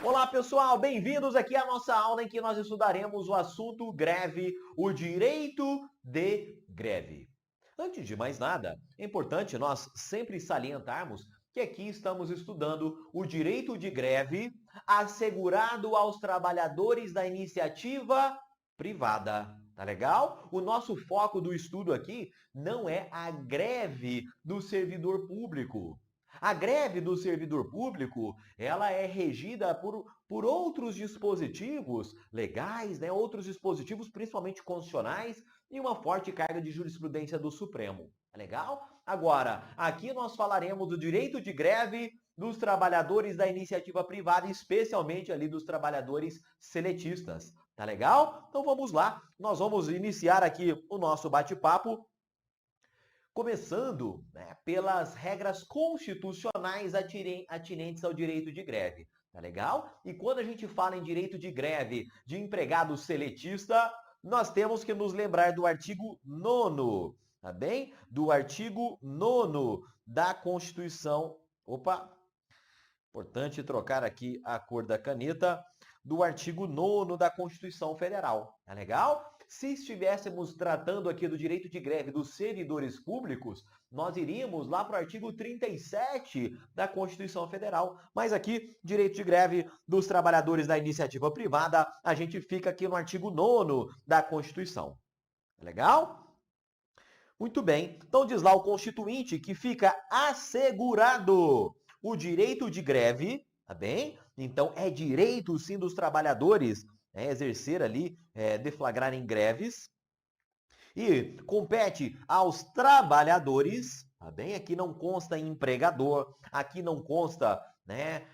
Olá, pessoal, bem-vindos aqui à nossa aula em que nós estudaremos o assunto greve, o direito de greve. Antes de mais nada, é importante nós sempre salientarmos que aqui estamos estudando o direito de greve assegurado aos trabalhadores da iniciativa privada. Tá legal? O nosso foco do estudo aqui não é a greve do servidor público. A greve do servidor público, ela é regida por outros dispositivos legais, né? Outros dispositivos, principalmente constitucionais, e uma forte carga de jurisprudência do Supremo. É legal? Agora, aqui nós falaremos do direito de greve dos trabalhadores da iniciativa privada, especialmente ali dos trabalhadores seletistas. Tá legal? Então vamos lá. Nós vamos iniciar aqui o nosso bate-papo começando, né, pelas regras constitucionais atinentes ao direito de greve. Tá legal? E quando a gente fala em direito de greve de empregado seletista, nós temos que nos lembrar do artigo 9º, tá bem? Do artigo 9º da Constituição. Opa, importante trocar aqui a cor da caneta, do artigo 9º da Constituição Federal. Tá legal? Se estivéssemos tratando aqui do direito de greve dos servidores públicos, nós iríamos lá para o artigo 37 da Constituição Federal. Mas aqui, direito de greve dos trabalhadores da iniciativa privada, a gente fica aqui no artigo 9º da Constituição. Tá legal? Muito bem. Então diz lá o Constituinte que fica assegurado o direito de greve, tá bem? Então é direito sim dos trabalhadores, né, exercer ali, deflagrarem greves. E compete aos trabalhadores, tá bem? Aqui não consta empregador, aqui não consta, né,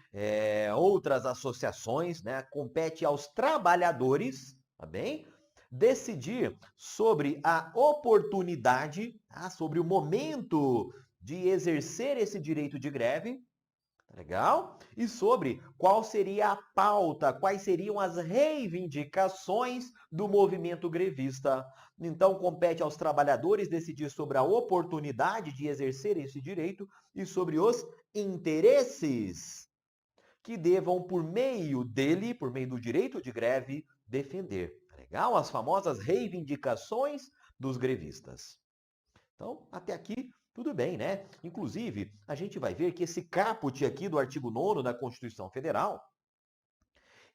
outras associações, né? Compete aos trabalhadores, tá bem? Decidir sobre a oportunidade, tá? Sobre o momento de exercer esse direito de greve, tá legal? E sobre qual seria a pauta, quais seriam as reivindicações do movimento grevista. Então, compete aos trabalhadores decidir sobre a oportunidade de exercer esse direito e sobre os interesses que devam, por meio dele, por meio do direito de greve, defender. Tá legal? As famosas reivindicações dos grevistas. Então, até aqui, tudo bem, né? Inclusive, a gente vai ver que esse caput aqui do artigo 9º da Constituição Federal,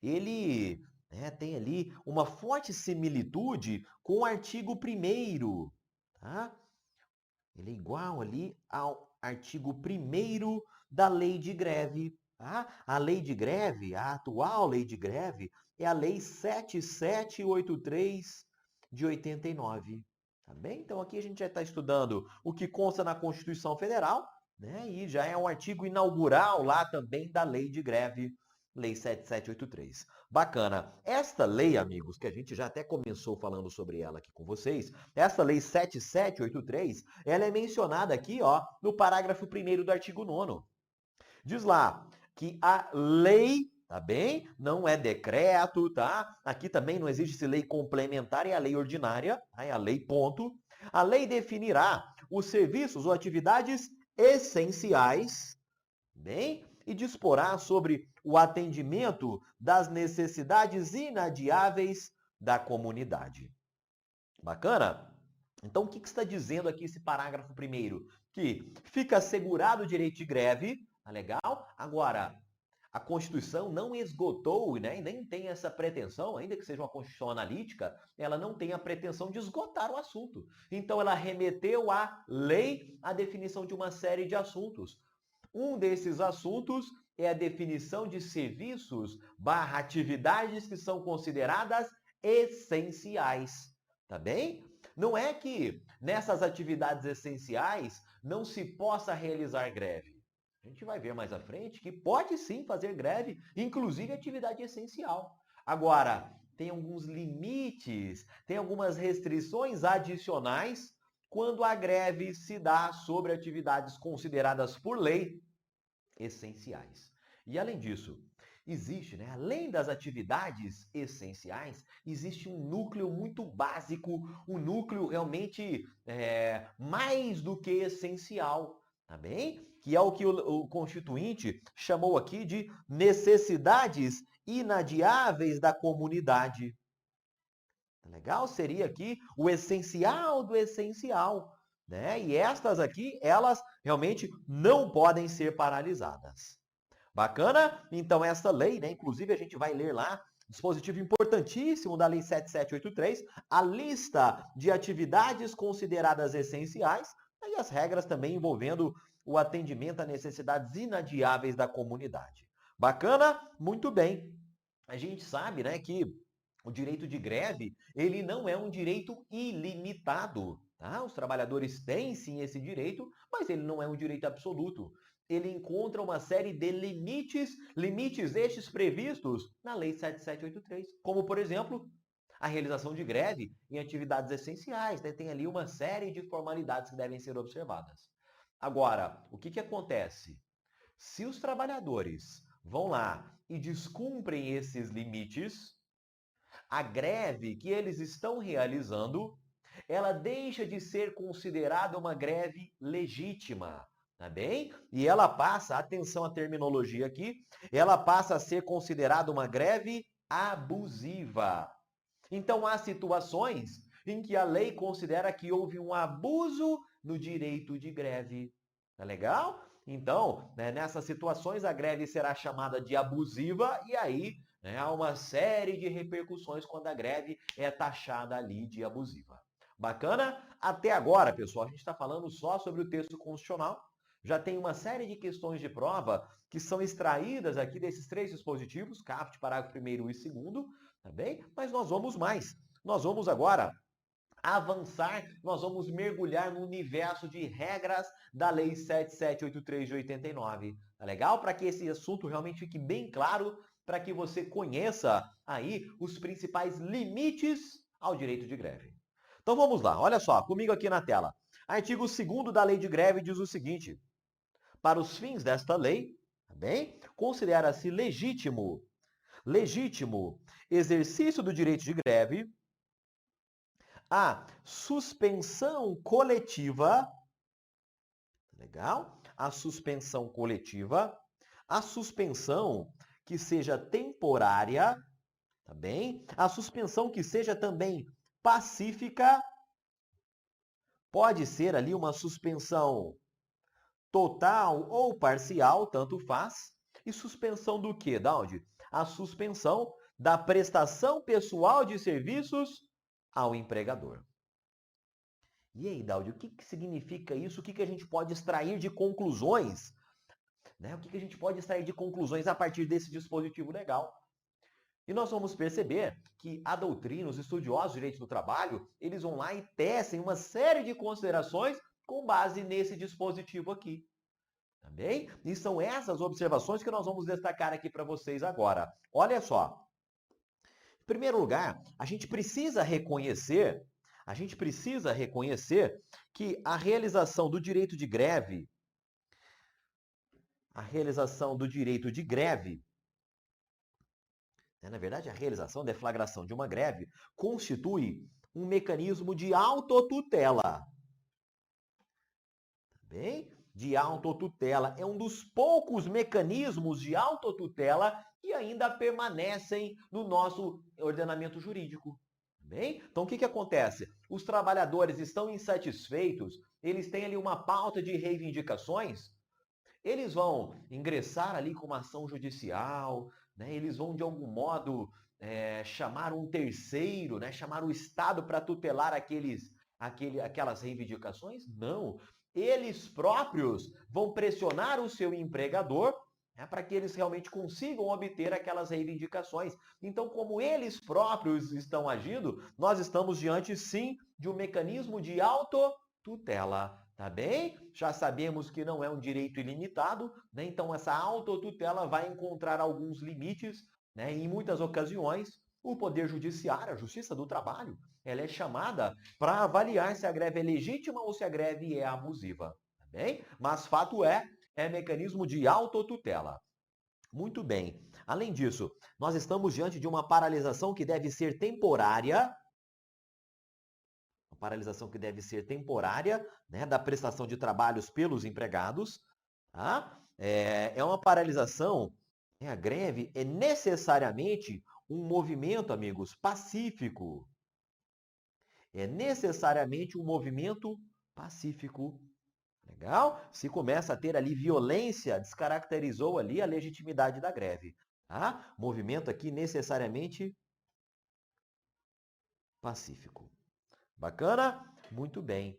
ele, né, tem ali uma forte similitude com o artigo 1º, tá? Ele é igual ali ao artigo 1º da Lei de Greve, tá? A Lei de Greve, a atual Lei de Greve, é a Lei 7783 de 89. Tá bem? Então aqui a gente já está estudando o que consta na Constituição Federal, né? E já é um artigo inaugural lá também da Lei de Greve, Lei 7783. Bacana. Esta lei, amigos, que a gente já até começou falando sobre ela aqui com vocês, essa Lei 7783, ela é mencionada aqui, ó, no parágrafo 1º do artigo 9º. Diz lá que a lei, tá bem? Não é decreto, tá? Aqui também não existe lei complementar, é a lei ordinária, tá? É a lei, ponto. A lei definirá os serviços ou atividades essenciais, bem? E disporá sobre o atendimento das necessidades inadiáveis da comunidade. Bacana? Então, o que está dizendo aqui esse parágrafo 1º? Que fica assegurado o direito de greve, tá legal? Agora, a Constituição não esgotou, né, e nem tem essa pretensão, ainda que seja uma Constituição analítica, ela não tem a pretensão de esgotar o assunto. Então, ela remeteu à lei a definição de uma série de assuntos. Um desses assuntos é a definição de serviços barra atividades que são consideradas essenciais. Tá bem? Não é que nessas atividades essenciais não se possa realizar greve. A gente vai ver mais à frente que pode sim fazer greve, inclusive atividade essencial. Agora, tem alguns limites, tem algumas restrições adicionais quando a greve se dá sobre atividades consideradas por lei essenciais. E além disso, existe, né, além das atividades essenciais, existe um núcleo muito básico, um núcleo realmente mais do que essencial, tá bem? que é o que o Constituinte chamou aqui de necessidades inadiáveis da comunidade. Legal? Seria aqui o essencial do essencial, né? E estas aqui, elas realmente não podem ser paralisadas. Bacana? Então, essa lei, né? Inclusive, a gente vai ler lá, dispositivo importantíssimo da Lei 7783, a lista de atividades consideradas essenciais e as regras também envolvendo o atendimento a necessidades inadiáveis da comunidade. Bacana? Muito bem. A gente sabe, né, que o direito de greve, ele não é um direito ilimitado, tá? Os trabalhadores têm sim esse direito, mas ele não é um direito absoluto. Ele encontra uma série de limites estes previstos na Lei 7783, como, por exemplo, a realização de greve em atividades essenciais, né? Tem ali uma série de formalidades que devem ser observadas. Agora, o que acontece? Se os trabalhadores vão lá e descumprem esses limites, a greve que eles estão realizando, ela deixa de ser considerada uma greve legítima, tá bem? E ela passa, atenção à terminologia aqui, ela passa a ser considerada uma greve abusiva. Então, há situações em que a lei considera que houve um abuso no direito de greve. Tá legal? Então, né, nessas situações, a greve será chamada de abusiva e aí, né, há uma série de repercussões quando a greve é taxada ali de abusiva. Bacana? Até agora, pessoal, a gente está falando só sobre o texto constitucional. Já tem uma série de questões de prova que são extraídas aqui desses três dispositivos, caput, parágrafo 1º e 2º, tá bem? Mas nós vamos mais. Nós vamos agora avançar, nós vamos mergulhar no universo de regras da Lei 7783 de 89. Tá legal? Para que esse assunto realmente fique bem claro, para que você conheça aí os principais limites ao direito de greve. Então vamos lá, olha só, comigo aqui na tela. Artigo 2º da Lei de Greve diz o seguinte: para os fins desta lei, tá bem? Considera-se legítimo exercício do direito de greve a suspensão coletiva, legal? A suspensão coletiva, a suspensão que seja temporária, tá bem? A suspensão que seja também pacífica, pode ser ali uma suspensão total ou parcial, tanto faz. E suspensão do quê? Da onde? A suspensão da prestação pessoal de serviços ao empregador. E aí, Dáudio, o que significa isso? O que a gente pode extrair de conclusões? Né? O que a gente pode extrair de conclusões a partir desse dispositivo legal? E nós vamos perceber que a doutrina, os estudiosos de direito do trabalho, eles vão lá e tecem uma série de considerações com base nesse dispositivo aqui. Tá bem? E são essas observações que nós vamos destacar aqui para vocês agora. Olha só. Em primeiro lugar, a gente precisa reconhecer que a realização do direito de greve, na verdade, a realização, deflagração de uma greve, constitui um mecanismo de autotutela. Tá bem? De autotutela. É um dos poucos mecanismos de autotutela que ainda permanecem no nosso ordenamento jurídico. Bem? Então, o que acontece? Os trabalhadores estão insatisfeitos, eles têm ali uma pauta de reivindicações, eles vão ingressar ali com uma ação judicial, né? Eles vão, de algum modo, chamar um terceiro, né? Chamar o Estado para tutelar aquelas reivindicações? Não. Eles próprios vão pressionar o seu empregador, né, para que eles realmente consigam obter aquelas reivindicações. Então, como eles próprios estão agindo, nós estamos diante, sim, de um mecanismo de autotutela. Tá bem? Já sabemos que não é um direito ilimitado, né? Então, essa autotutela vai encontrar alguns limites, né? E em muitas ocasiões, o Poder Judiciário, a Justiça do Trabalho, ela é chamada para avaliar se a greve é legítima ou se a greve é abusiva. Tá bem? Mas fato é mecanismo de autotutela. Muito bem. Além disso, nós estamos diante de uma paralisação que deve ser temporária, né, da prestação de trabalhos pelos empregados, Tá? É uma paralisação, a greve é necessariamente um movimento, amigos, pacífico. É necessariamente um movimento pacífico. Legal? Se começa a ter ali violência, descaracterizou ali a legitimidade da greve. Tá? Movimento aqui necessariamente pacífico. Bacana? Muito bem.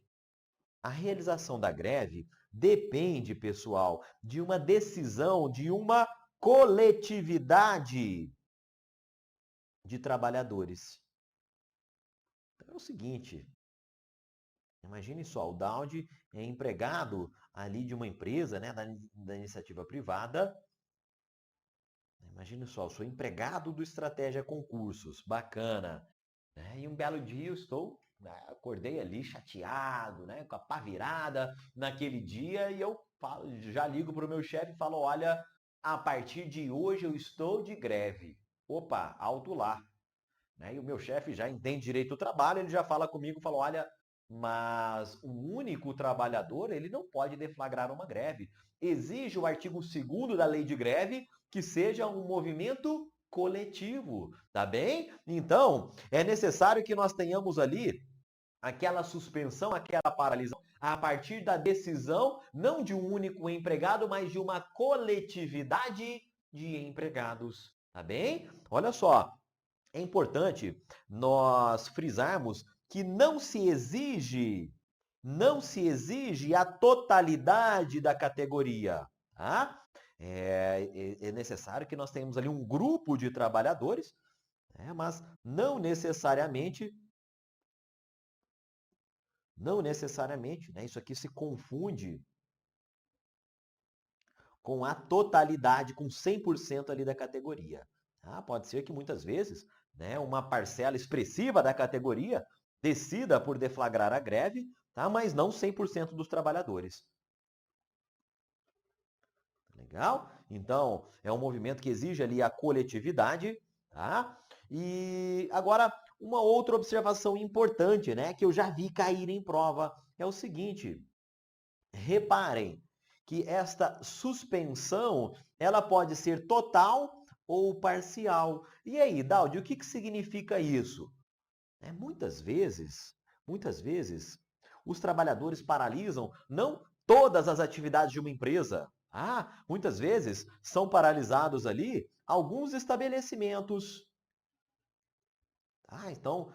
A realização da greve depende, pessoal, de uma decisão de uma coletividade de trabalhadores. Então é o seguinte, imagine só, o Dowd é empregado ali de uma empresa, né, da iniciativa privada. Imagine só, eu sou empregado do Estratégia Concursos, bacana. Né? E um belo dia eu acordei ali chateado, né, com a pá virada naquele dia e eu já ligo para o meu chefe e falo, olha, a partir de hoje eu estou de greve. Opa, alto lá. Né? E o meu chefe já entende direito do trabalho, ele já fala comigo, fala, olha, mas o único trabalhador, ele não pode deflagrar uma greve. Exige o artigo 2º da lei de greve que seja um movimento coletivo, tá bem? Então, é necessário que nós tenhamos ali aquela suspensão, aquela paralisação, a partir da decisão, não de um único empregado, mas de uma coletividade de empregados, tá bem? Olha só, é importante nós frisarmos que não se exige a totalidade da categoria, tá? É necessário que nós tenhamos ali um grupo de trabalhadores, né? Mas não necessariamente, né? Isso aqui se confunde com a totalidade, com 100% ali da categoria. Tá? Pode ser que muitas vezes, né, uma parcela expressiva da categoria decida por deflagrar a greve, tá? Mas não 100% dos trabalhadores. Legal? Então, é um movimento que exige ali a coletividade, tá? E agora, uma outra observação importante, né, que eu já vi cair em prova, é o seguinte: reparem que esta suspensão, ela pode ser total ou parcial. E aí, Daldi, o que significa isso? Muitas vezes, os trabalhadores paralisam não todas as atividades de uma empresa. Muitas vezes são paralisados ali alguns estabelecimentos. Então,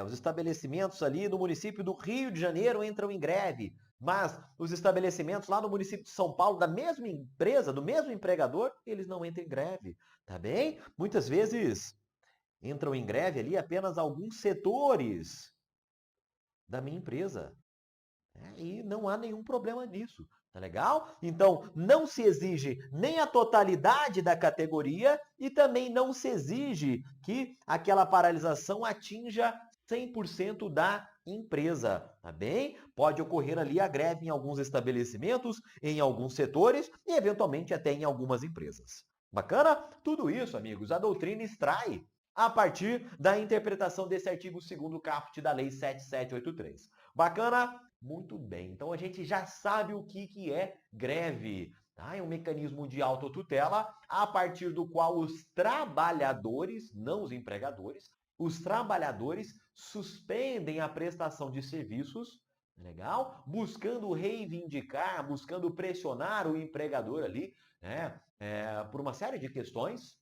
os estabelecimentos ali no município do Rio de Janeiro entram em greve, mas os estabelecimentos lá no município de São Paulo, da mesma empresa, do mesmo empregador, eles não entram em greve, tá bem? Muitas vezes entram em greve ali apenas alguns setores da minha empresa. E não há nenhum problema nisso, tá legal? Então, não se exige nem a totalidade da categoria e também não se exige que aquela paralisação atinja 100% da empresa, tá bem? Pode ocorrer ali a greve em alguns estabelecimentos, em alguns setores e eventualmente até em algumas empresas. Bacana? Tudo isso, amigos, a doutrina extrai a partir da interpretação desse artigo 2º caput da Lei 7783. Bacana? Muito bem. Então a gente já sabe o que é greve. Tá? É um mecanismo de autotutela a partir do qual os trabalhadores, não os empregadores, os trabalhadores suspendem a prestação de serviços, legal? Buscando reivindicar, buscando pressionar o empregador ali, né? Por uma série de questões,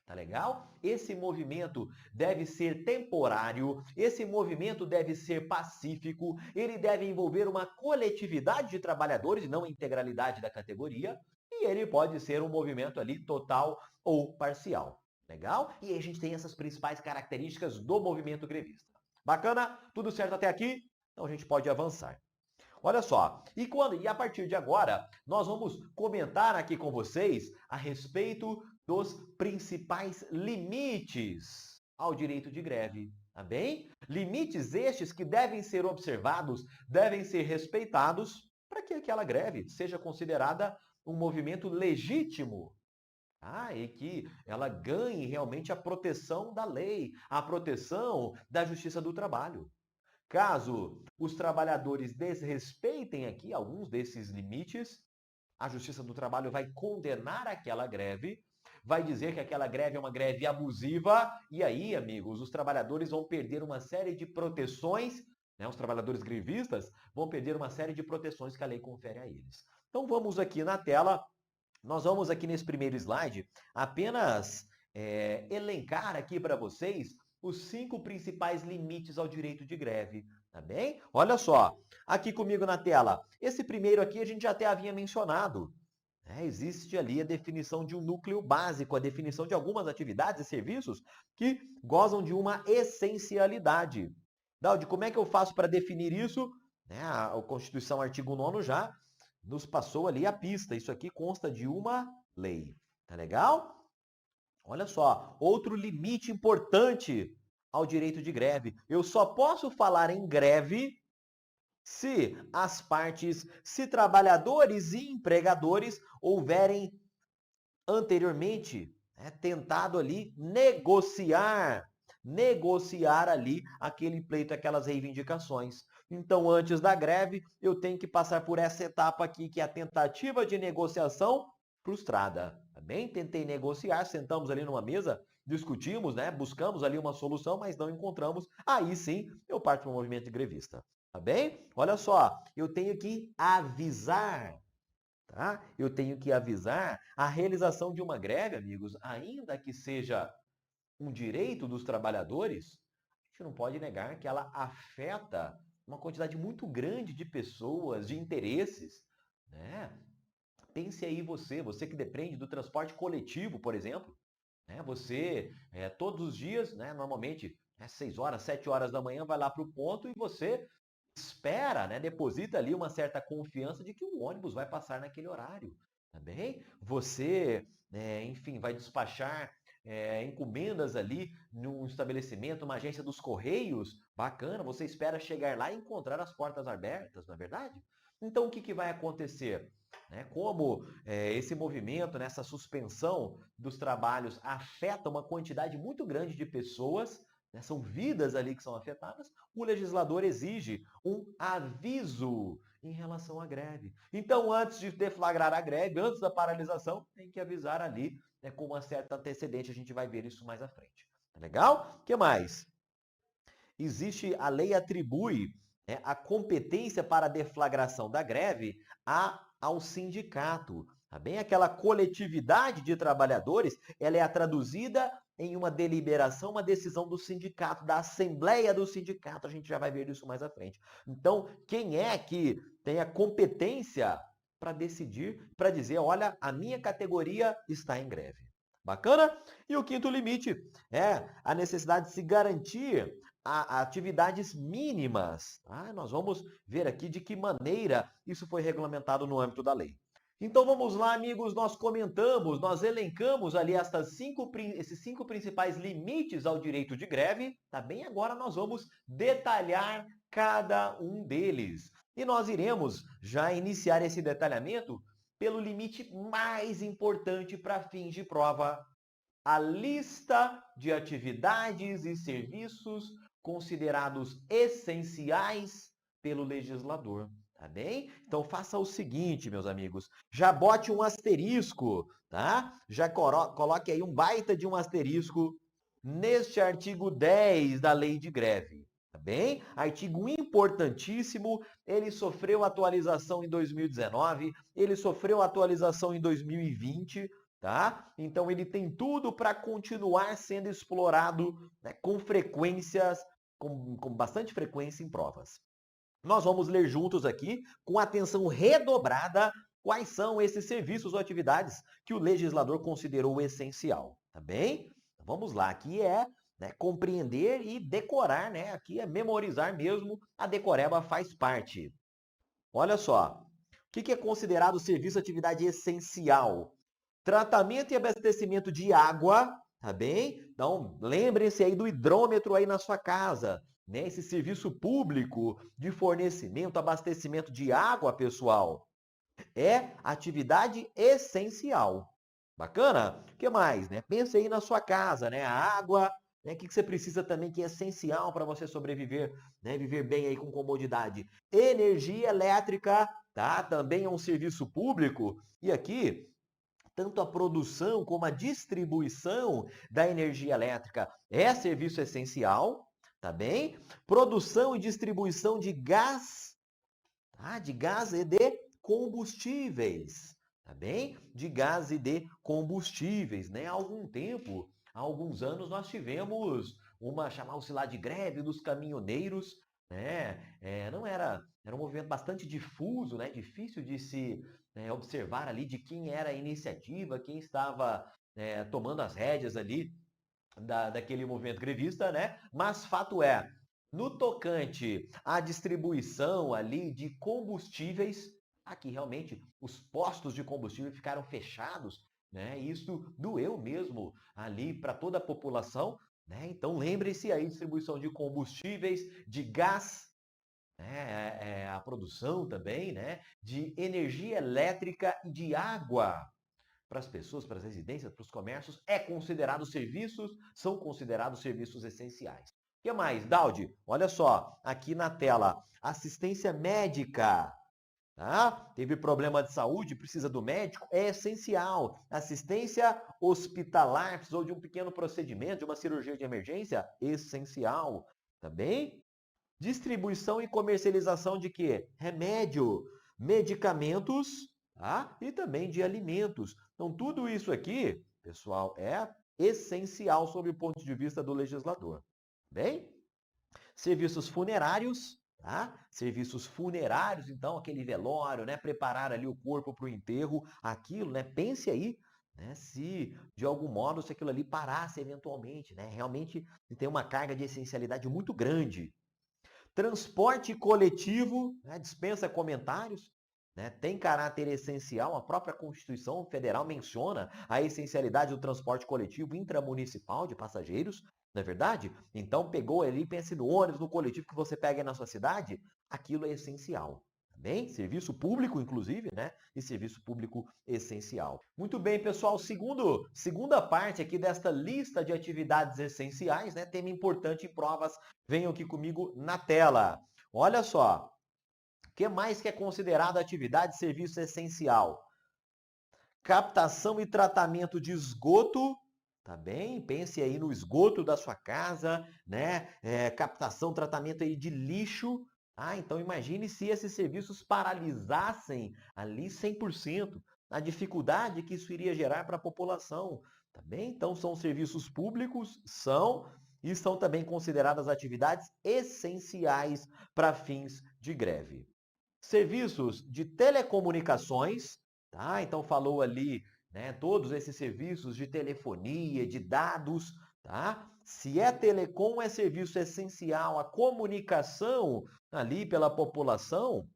tá legal? Esse movimento deve ser temporário, esse movimento deve ser pacífico, ele deve envolver uma coletividade de trabalhadores e não a integralidade da categoria, e ele pode ser um movimento ali total ou parcial. Legal? E aí a gente tem essas principais características do movimento grevista. Bacana? Tudo certo até aqui? Então a gente pode avançar. Olha só, e a partir de agora, nós vamos comentar aqui com vocês a respeito dos principais limites ao direito de greve, tá bem? Limites estes que devem ser observados, devem ser respeitados para que aquela greve seja considerada um movimento legítimo. E que ela ganhe realmente a proteção da lei, a proteção da justiça do trabalho. Caso os trabalhadores desrespeitem aqui alguns desses limites, a Justiça do Trabalho vai condenar aquela greve, vai dizer que aquela greve é uma greve abusiva, e aí, amigos, os trabalhadores vão perder uma série de proteções, né? Os trabalhadores grevistas vão perder uma série de proteções que a lei confere a eles. Então vamos aqui na tela, nós vamos aqui nesse primeiro slide apenas elencar aqui para vocês os 5 principais limites ao direito de greve, tá bem? Olha só, aqui comigo na tela, esse primeiro aqui a gente já até havia mencionado. Existe ali a definição de um núcleo básico, a definição de algumas atividades e serviços que gozam de uma essencialidade. Daldi, como é que eu faço para definir isso? A Constituição, artigo 9º, já nos passou ali a pista. Isso aqui consta de uma lei. Tá legal? Olha só, outro limite importante ao direito de greve. Eu só posso falar em greve se as partes, se trabalhadores e empregadores houverem anteriormente tentado ali negociar ali aquele pleito, aquelas reivindicações. Então, antes da greve, eu tenho que passar por essa etapa aqui, que é a tentativa de negociação frustrada. Tá bem? Tentei negociar, sentamos ali numa mesa, discutimos, buscamos ali uma solução, mas não encontramos. Aí sim, eu parto para o movimento de grevista. Tá bem? Olha só, eu tenho que avisar, tá? Eu tenho que avisar a realização de uma greve, amigos, ainda que seja um direito dos trabalhadores, a gente não pode negar que ela afeta uma quantidade muito grande de pessoas, de interesses, né? Pense aí você que depende do transporte coletivo, por exemplo, você, todos os dias, normalmente, 6 horas, 7 horas da manhã, vai lá para o ponto e você espera, deposita ali uma certa confiança de que o ônibus vai passar naquele horário, tá bem? Você, enfim, vai despachar encomendas ali num estabelecimento, uma agência dos Correios, bacana, você espera chegar lá e encontrar as portas abertas, não é verdade? Então, o que vai acontecer? Como esse movimento, essa suspensão dos trabalhos afeta uma quantidade muito grande de pessoas, são vidas ali que são afetadas, o legislador exige um aviso em relação à greve. Então, antes de deflagrar a greve, antes da paralisação, tem que avisar ali com uma certa antecedência. A gente vai ver isso mais à frente. Tá legal? O que mais? Existe, a lei atribui a competência para a deflagração da greve ao sindicato. Tá bem? Aquela coletividade de trabalhadores, ela é traduzida em uma deliberação, uma decisão do sindicato, da assembleia do sindicato. A gente já vai ver isso mais à frente. Então, quem é que tem a competência para decidir, para dizer, olha, a minha categoria está em greve? Bacana? E o quinto limite é a necessidade de se garantir a atividades mínimas. Tá? Nós vamos ver aqui de que maneira isso foi regulamentado no âmbito da lei. Então vamos lá, amigos, nós comentamos, nós elencamos ali esses 5 principais limites ao direito de greve, tá bem? Agora nós vamos detalhar cada um deles. E nós iremos já iniciar esse detalhamento pelo limite mais importante para fins de prova, a lista de atividades e serviços considerados essenciais pelo legislador. Tá bem? Então faça o seguinte, meus amigos, já bote um asterisco, tá? Já coloque aí um baita de um asterisco neste artigo 10 da Lei de Greve. Tá bem? Artigo importantíssimo, ele sofreu atualização em 2019, ele sofreu atualização em 2020, tá? Então ele tem tudo para continuar sendo explorado com frequências, com bastante frequência em provas. Nós vamos ler juntos aqui, com atenção redobrada, quais são esses serviços ou atividades que o legislador considerou essencial, tá bem? Então, vamos lá, aqui é compreender e decorar, aqui é memorizar mesmo, a decoreba faz parte. Olha só, o que é considerado serviço ou atividade essencial? Tratamento e abastecimento de água, tá bem? Então, lembrem-se aí do hidrômetro aí na sua casa, esse serviço público de fornecimento, abastecimento de água, pessoal, é atividade essencial. Bacana? O que mais? Pense aí na sua casa, a água, o que você precisa também que é essencial para você sobreviver, viver bem aí com comodidade. Energia elétrica tá? Também é um serviço público. E aqui, tanto a produção como a distribuição da energia elétrica é serviço essencial, tá bem? Produção e distribuição de gás, tá? De gás e de combustíveis, tá bem? De gás e de combustíveis, né? Há algum tempo, há alguns anos, nós tivemos uma, chamava-se lá de greve dos caminhoneiros, né? Não era, era um movimento bastante difuso, né? Difícil de se observar ali de quem era a iniciativa, quem estava tomando as rédeas ali daquele movimento grevista, né? Mas fato é, no tocante à distribuição ali de combustíveis, aqui realmente os postos de combustível ficaram fechados, né? Isso doeu mesmo ali para toda a população, né? Então lembre-se aí, distribuição de combustíveis, de gás, né? A produção também, né? De energia elétrica e de água para as pessoas, para as residências, para os comércios, são considerados serviços essenciais. O que mais, Daudi? Olha só, aqui na tela, assistência médica. Tá? Teve problema de saúde, precisa do médico, é essencial. Assistência hospitalar, precisou de um pequeno procedimento, de uma cirurgia de emergência, essencial. Tá bem? Distribuição e comercialização de quê? Remédio, medicamentos, tá? E também de alimentos. Então, tudo isso aqui, pessoal, é essencial sob o ponto de vista do legislador. Bem? Serviços funerários, tá? Serviços funerários, então, aquele velório, né? Preparar ali o corpo para o enterro, aquilo, né? Pense aí, né? Se de algum modo se aquilo ali parasse eventualmente, né? Realmente tem uma carga de essencialidade muito grande. Transporte coletivo, né, dispensa comentários, né, tem caráter essencial, a própria Constituição Federal menciona a essencialidade do transporte coletivo intramunicipal de passageiros, não é verdade? Então pegou ali, pense no ônibus, no coletivo que você pega aí na sua cidade, aquilo é essencial. Bem, serviço público, inclusive, né? E serviço público essencial. Muito bem, pessoal. Segunda parte aqui desta lista de atividades essenciais, né? Tema importante em provas. Venham aqui comigo na tela. Olha só. O que mais que é considerado atividade de serviço essencial? Captação e tratamento de esgoto, tá bem? Pense aí no esgoto da sua casa, né? Captação, tratamento aí de lixo. Então imagine se esses serviços paralisassem ali 100%, a dificuldade que isso iria gerar para a população, tá bem? Então são serviços públicos, e são também consideradas atividades essenciais para fins de greve. Serviços de telecomunicações, tá? Então falou ali, né, todos esses serviços de telefonia, de dados, tá? Se é telecom, é serviço essencial, a comunicação ali pela população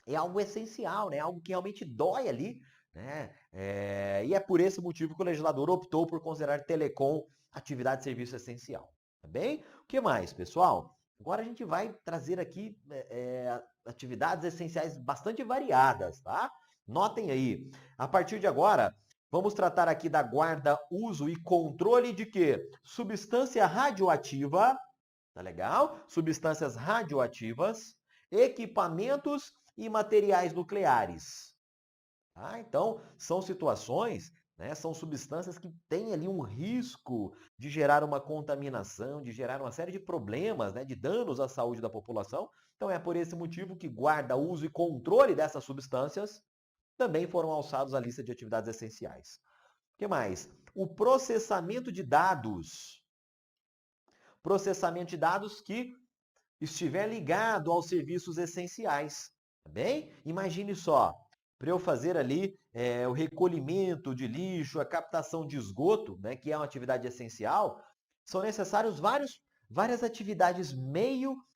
é algo essencial, né? Algo que realmente dói ali, né? E é por esse motivo que o legislador optou por considerar telecom atividade de serviço essencial. Tá bem? O que mais, pessoal? Agora a gente vai trazer aqui atividades essenciais bastante variadas, tá? Notem aí. A partir de agora, vamos tratar aqui da guarda, uso e controle de quê? Substância radioativa, tá legal? Substâncias radioativas, equipamentos e materiais nucleares. Tá? Então, são situações, né, são substâncias que têm ali um risco de gerar uma contaminação, de gerar uma série de problemas, né, de danos à saúde da população. Então, é por esse motivo que guarda, uso e controle dessas substâncias também foram alçados à lista de atividades essenciais. O que mais? O processamento de dados. Processamento de dados que estiver ligado aos serviços essenciais, tá bem? Imagine só, para eu fazer ali o recolhimento de lixo, a captação de esgoto, né, que é uma atividade essencial, são necessários várias atividades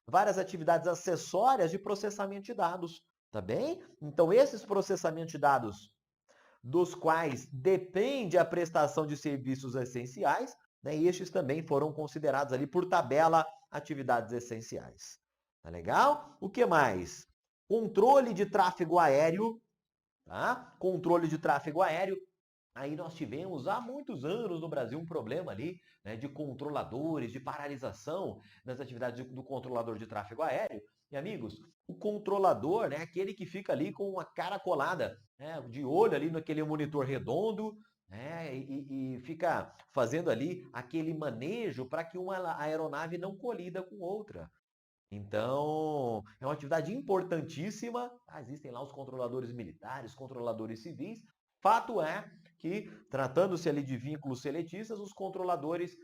várias atividades acessórias de processamento de dados, tá bem? Então, esses processamentos de dados dos quais depende a prestação de serviços essenciais, né? E estes também foram considerados ali por tabela atividades essenciais. Tá legal? O que mais? Controle de tráfego aéreo, tá? Controle de tráfego aéreo. Aí nós tivemos há muitos anos no Brasil um problema ali, né, de controladores, de paralisação das atividades do controlador de tráfego aéreo. E, amigos, o controlador, né, aquele que fica ali com a cara colada, né, de olho ali naquele monitor redondo, né, e fica fazendo ali aquele manejo para que uma aeronave não colida com outra. Então, é uma atividade importantíssima. Tá? Existem lá os controladores militares, controladores civis. Fato é que, tratando-se ali de vínculos seletistas, os controladores,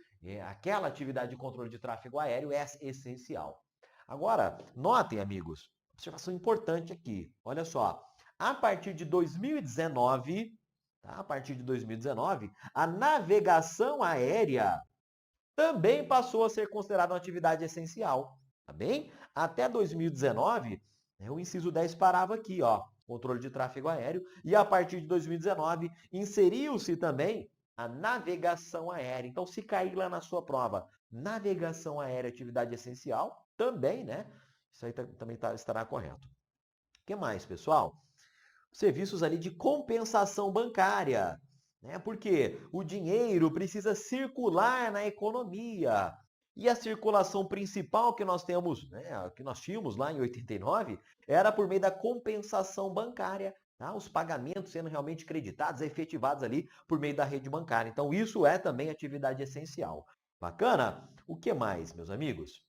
aquela atividade de controle de tráfego aéreo é essencial. Agora, notem, amigos, observação importante aqui. Olha só, a partir de 2019, tá? A partir de 2019, a navegação aérea também passou a ser considerada uma atividade essencial, tá bem? Até 2019, né, o inciso 10 parava aqui, ó, controle de tráfego aéreo, e a partir de 2019 inseriu-se também a navegação aérea. Então, se cair lá na sua prova, navegação aérea, atividade essencial, também, né? Isso aí também estará correto. O que mais, pessoal? Serviços ali de compensação bancária, né? Porque o dinheiro precisa circular na economia. E a circulação principal que nós temos, né, que nós tínhamos lá em 89, era por meio da compensação bancária, tá? Os pagamentos sendo realmente creditados, efetivados ali por meio da rede bancária. Então, isso é também atividade essencial. Bacana? O que mais, meus amigos?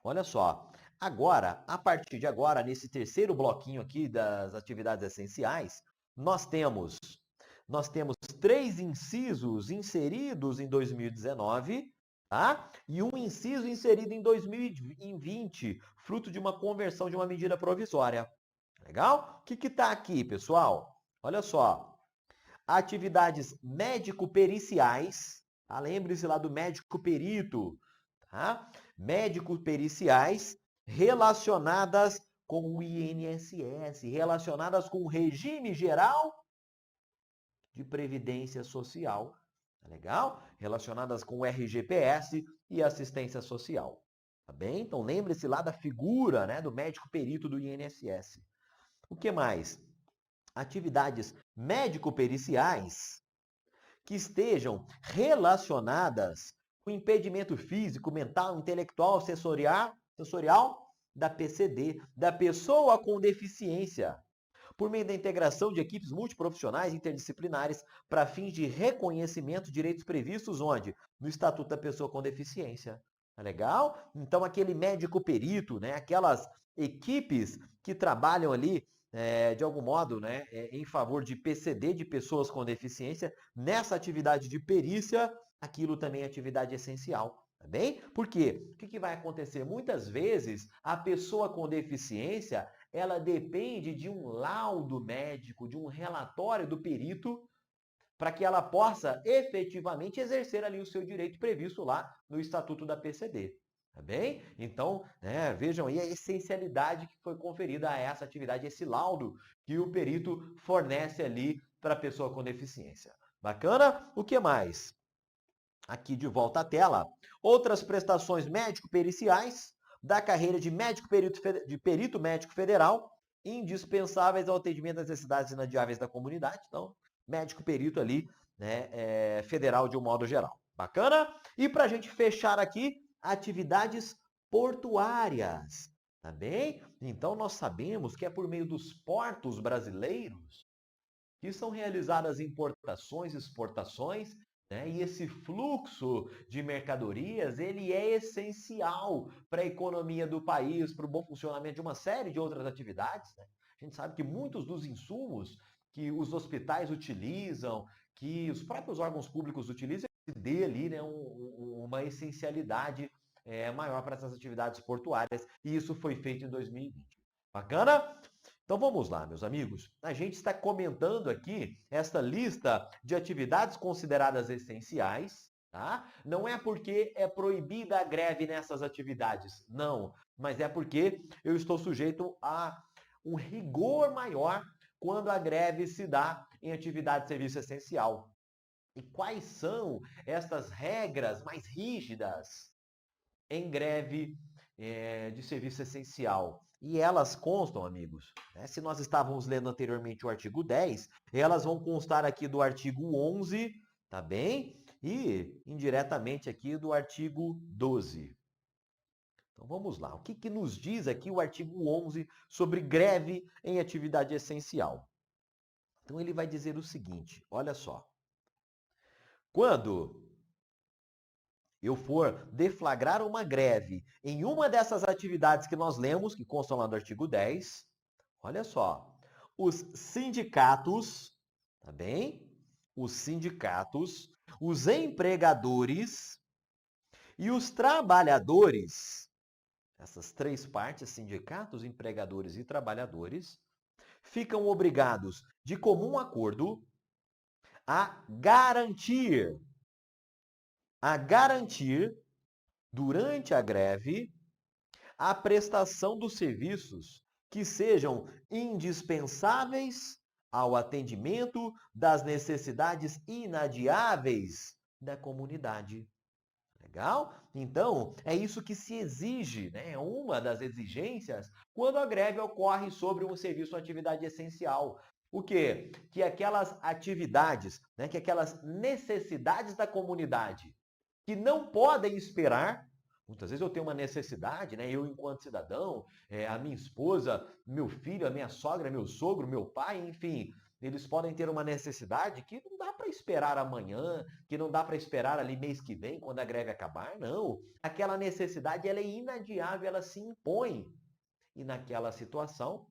Olha só, agora, a partir de agora, nesse terceiro bloquinho aqui das atividades essenciais, nós temos nós temos 3 incisos inseridos em 2019, tá? E um inciso inserido em 2020, fruto de uma conversão de uma medida provisória. Legal? O que está aqui, pessoal? Olha só, atividades médico-periciais, tá? Lembre-se lá do médico-perito, tá? Médico-periciais relacionadas com o INSS, relacionadas com o regime geral de previdência social, tá legal? Relacionadas com o RGPS e assistência social, tá bem? Então lembre-se lá da figura, né, do médico perito do INSS. O que mais? Atividades médico-periciais que estejam relacionadas com impedimento físico, mental, intelectual, sensorial da PCD, da pessoa com deficiência, por meio da integração de equipes multiprofissionais e interdisciplinares para fins de reconhecimento de direitos previstos onde? No Estatuto da Pessoa com Deficiência. Tá legal? Então, aquele médico perito, né, aquelas equipes que trabalham ali, de algum modo, né, em favor de PCD, de pessoas com deficiência, nessa atividade de perícia, aquilo também é atividade essencial. Tá bem? Por quê? O que vai acontecer? Muitas vezes, a pessoa com deficiência, ela depende de um laudo médico, de um relatório do perito, para que ela possa efetivamente exercer ali o seu direito previsto lá no Estatuto da PCD. Tá bem? Então, né, vejam aí a essencialidade que foi conferida a essa atividade, esse laudo que o perito fornece ali para a pessoa com deficiência. Bacana? O que mais? Aqui de volta à tela. Outras prestações médico-periciais da carreira de perito médico federal, indispensáveis ao atendimento das necessidades inadiáveis da comunidade. Então, médico-perito ali, né, federal de um modo geral. Bacana? E para a gente fechar aqui, atividades portuárias. Tá bem? Então, nós sabemos que é por meio dos portos brasileiros que são realizadas importações, exportações, né? E esse fluxo de mercadorias, ele é essencial para a economia do país, para o bom funcionamento de uma série de outras atividades, né? A gente sabe que muitos dos insumos que os hospitais utilizam, que os próprios órgãos públicos utilizam, dê ali, né, uma essencialidade maior para essas atividades portuárias, e isso foi feito em 2020. Bacana? Então vamos lá, meus amigos. A gente está comentando aqui esta lista de atividades consideradas essenciais, tá? Não é porque é proibida a greve nessas atividades, não, mas é porque eu estou sujeito a um rigor maior quando a greve se dá em atividade de serviço essencial. E quais são estas regras mais rígidas em greve de serviço essencial? E elas constam, amigos, né? Se nós estávamos lendo anteriormente o artigo 10, elas vão constar aqui do artigo 11, tá bem? E indiretamente aqui do artigo 12. Então vamos lá. O que que nos diz aqui o artigo 11 sobre greve em atividade essencial? Então ele vai dizer o seguinte, olha só. Quando eu for deflagrar uma greve em uma dessas atividades que nós lemos, que constam lá do artigo 10, olha só, os sindicatos, tá bem? Os sindicatos, os empregadores e os trabalhadores, essas três partes, sindicatos, empregadores e trabalhadores, ficam obrigados, de comum acordo, a garantir durante a greve a prestação dos serviços que sejam indispensáveis ao atendimento das necessidades inadiáveis da comunidade. Legal? Então, é isso que se exige, né? É uma das exigências quando a greve ocorre sobre um serviço ou atividade essencial. O quê? Que aquelas atividades, né, que aquelas necessidades da comunidade que não podem esperar. Muitas vezes eu tenho uma necessidade, né? Eu, enquanto cidadão, a minha esposa, meu filho, a minha sogra, meu sogro, meu pai, enfim, eles podem ter uma necessidade que não dá para esperar amanhã, que não dá para esperar ali mês que vem, quando a greve acabar, não. Aquela necessidade, ela é inadiável, ela se impõe. E naquela situação,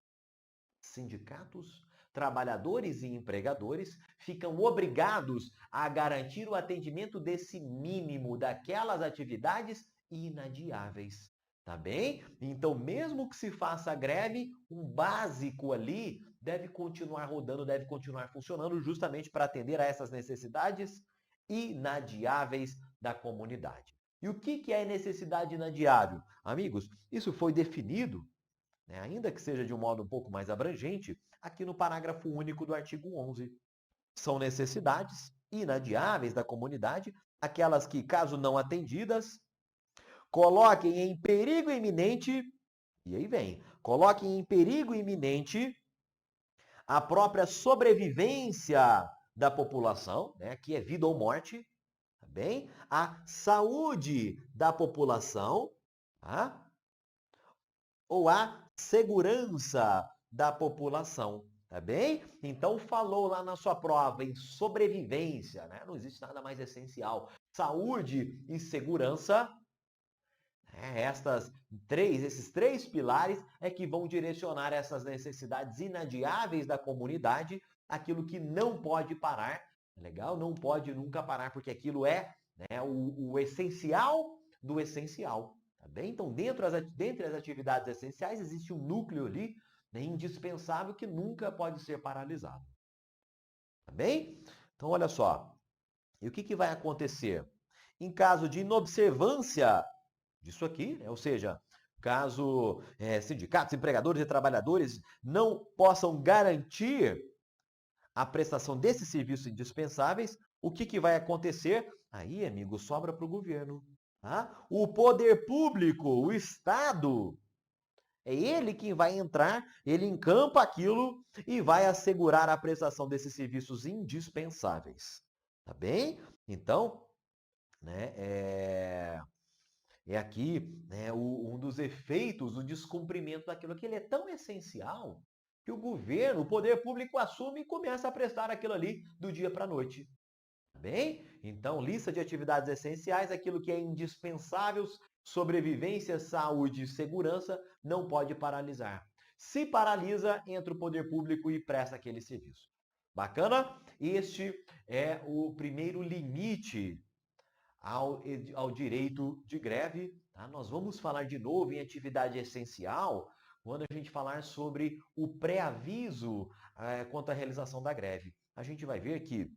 sindicatos, trabalhadores e empregadores ficam obrigados a garantir o atendimento desse mínimo daquelas atividades inadiáveis. Tá bem? Então, mesmo que se faça greve, um básico ali deve continuar rodando, deve continuar funcionando justamente para atender a essas necessidades inadiáveis da comunidade. E o que é necessidade inadiável? Amigos, isso foi definido, né, ainda que seja de um modo um pouco mais abrangente, aqui no parágrafo único do artigo 11. São necessidades inadiáveis da comunidade, aquelas que, caso não atendidas, coloquem em perigo iminente, e aí vem, coloquem em perigo iminente a própria sobrevivência da população, né, que é vida ou morte, tá bem? A saúde da população, tá? Ou a segurança da população, tá bem? Então falou lá na sua prova em sobrevivência, né? Não existe nada mais essencial. Saúde e segurança, esses três pilares é que vão direcionar essas necessidades inadiáveis da comunidade, aquilo que não pode parar, legal? Não pode nunca parar, porque aquilo é, né, o essencial do essencial. Tá bem? Então, dentre as atividades essenciais, existe um núcleo ali, né, indispensável que nunca pode ser paralisado. Tá bem? Então, olha só. E o que vai acontecer? Em caso de inobservância disso aqui, né, ou seja, caso sindicatos, empregadores e trabalhadores não possam garantir a prestação desses serviços indispensáveis, o que vai acontecer? Aí, amigo, sobra para o governo. Tá? O poder público, o Estado, é ele quem vai entrar, ele encampa aquilo e vai assegurar a prestação desses serviços indispensáveis. Tá bem? Então, né, é aqui, né, um dos efeitos do descumprimento daquilo que ele é tão essencial que o governo, o poder público assume e começa a prestar aquilo ali do dia para a noite. Bem? Então, lista de atividades essenciais, aquilo que é indispensável, sobrevivência, saúde e segurança, não pode paralisar. Se paralisa, entra o poder público e presta aquele serviço. Bacana? Este é o primeiro limite ao direito de greve. Tá? Nós vamos falar de novo em atividade essencial quando a gente falar sobre o pré-aviso quanto à realização da greve. A gente vai ver que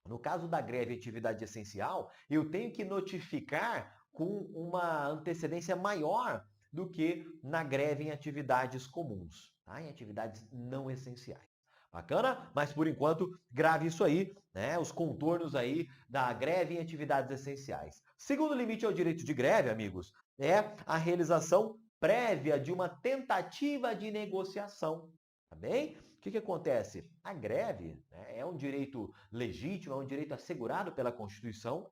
no caso da greve e atividade essencial, eu tenho que notificar com uma antecedência maior do que na greve em atividades comuns, tá? Em atividades não essenciais. Bacana? Mas por enquanto, grave isso aí, né? Os contornos aí da greve em atividades essenciais. Segundo limite ao direito de greve, amigos, é a realização prévia de uma tentativa de negociação. Tá bem? O que acontece? A greve, né, é um direito legítimo, é um direito assegurado pela Constituição,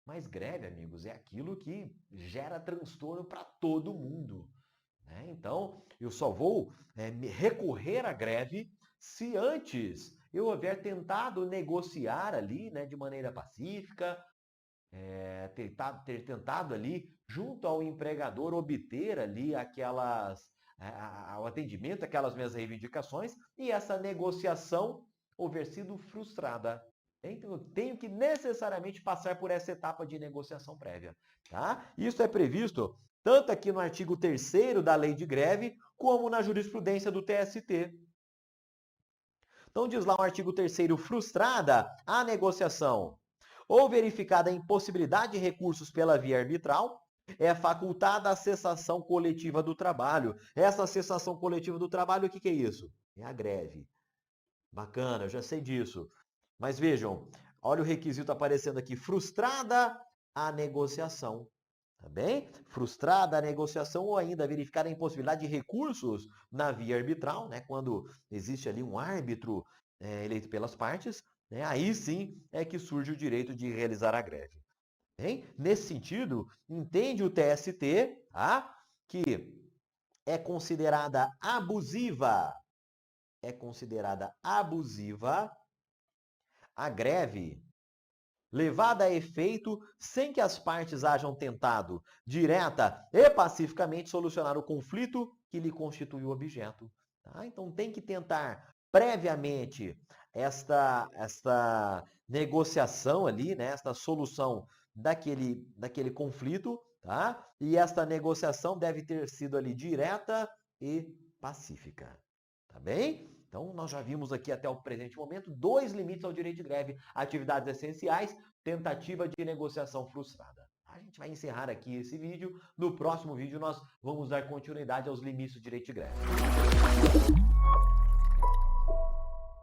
Mas greve, amigos, é aquilo que gera transtorno para todo mundo, né? Então, eu só vou recorrer à greve se antes eu houver tentado negociar ali, né, de maneira pacífica, ter tentado ali, junto ao empregador, obter ali o atendimento, aquelas minhas reivindicações, e essa negociação houver sido frustrada. Então, eu tenho que necessariamente passar por essa etapa de negociação prévia. Tá? Isso é previsto tanto aqui no artigo 3º da Lei de Greve, como na jurisprudência do TST. Então, diz lá o artigo 3º, frustrada a negociação ou verificada a impossibilidade de recursos pela via arbitral, é facultada a cessação coletiva do trabalho. Essa cessação coletiva do trabalho, o que é isso? É a greve. Bacana, eu já sei disso. Mas vejam, olha o requisito aparecendo aqui. Frustrada a negociação. Tá bem? Frustrada a negociação ou ainda verificar a impossibilidade de recursos na via arbitral, né? Quando existe ali um árbitro eleito pelas partes, né? Aí sim é que surge o direito de realizar a greve. Bem? Nesse sentido, entende o TST, tá? Que é considerada abusiva a greve levada a efeito sem que as partes hajam tentado, direta e pacificamente, solucionar o conflito que lhe constitui o objeto. Tá? Então tem que tentar previamente esta negociação ali, né? Esta solução daquele conflito, tá? E esta negociação deve ter sido ali direta e pacífica. Tá bem? Então, nós já vimos aqui até o presente momento 2 limites ao direito de greve: atividades essenciais, tentativa de negociação frustrada. A gente vai encerrar aqui esse vídeo. No próximo vídeo, nós vamos dar continuidade aos limites do direito de greve.